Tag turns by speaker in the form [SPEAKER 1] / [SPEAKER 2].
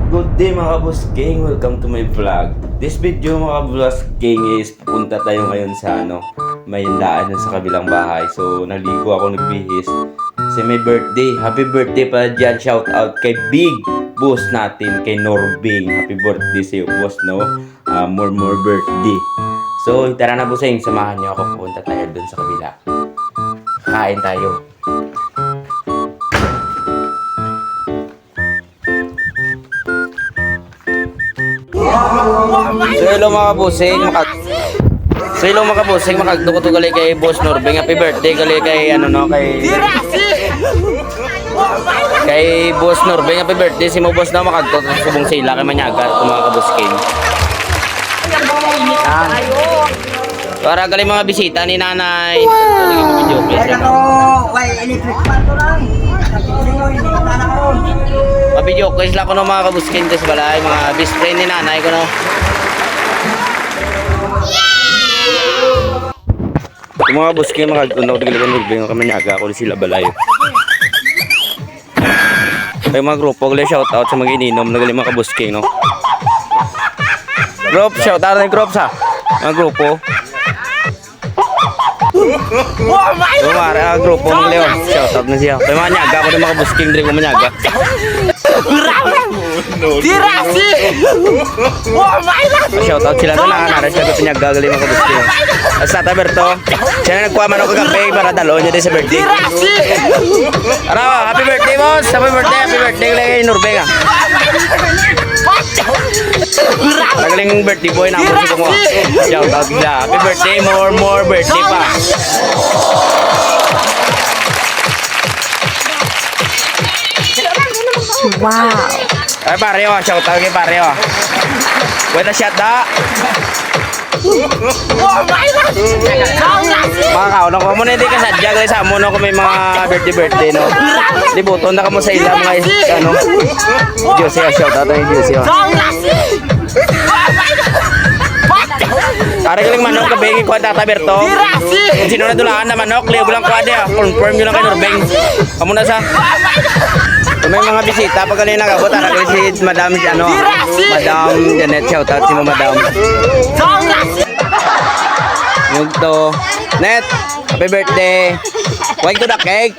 [SPEAKER 1] Good day mga Boss King, welcome to my vlog. This video mga Boss King is pupunta tayo ngayon sa may laan sa kabilang bahay. So naligo ako, nagbihis. Kasi may birthday, happy birthday pa dyan. Shout out kay Big Boss natin, kay Norbing. Happy birthday sa'yo boss, no? More birthday. So tara na Bossing, samahan niyo ako, pupunta tayo dun sa kabila. Kain tayo. So hello mga Bossing, makagduko to gali kay Boss Norbing. Happy birthday gali kay kay Boss Norbing. Happy birthday si mo boss na makagduko subong sila kay Manyaga to mga Bossing. Para gali mga bisita ni nanay. Video ko isla ko no mga Bossing des balay mga best friend ni nanay ko no. Yung mga Bossing makagduko gali kay Norbing kay Manyaga ko sila balay. Kay mga grupo gali shout out sa mga ininom nagali mga Bossing no. Group shout out ng group sa mga grupo. Oh my God! Mara grupo ng Leon. Shout out na siya. Kay Manyaga ko ng mga Bossing diri ko Manyaga. Dirasi! Oh my God! Shout out sila na naras ka Manyaga gali mga Bossing. Sa Taberto, siya na nagkuha man ako kagabi para dalo niya din sa birthday. Dirasi! Ara, happy birthday boss! Happy birthday kay Norbing. Nagaling birthday boy na ako mo. Shout out sila. Happy birthday, more birthday pa.
[SPEAKER 2] Wow.
[SPEAKER 1] Ay pare oh, shout out kay pare oh. Buena shot da. Oh my God! Mga kauno ko muna hindi ka sadya guys sa mo no kung may mga birthday no. Libuton na ka mo sa ila mga Diyos siya shout out kay Diyos siya. Para galing manok kabegi ko Tata Berto. Kung sino na dulaan na manok, liog lang ko ade confirm yun lang kay Norbing. Amo na sa. Kung may mga bisita pag kanina kabot ara kay si Madam Madam Janet shout out si mo Madam. Yugto. Net, happy birthday. Wag to the cake.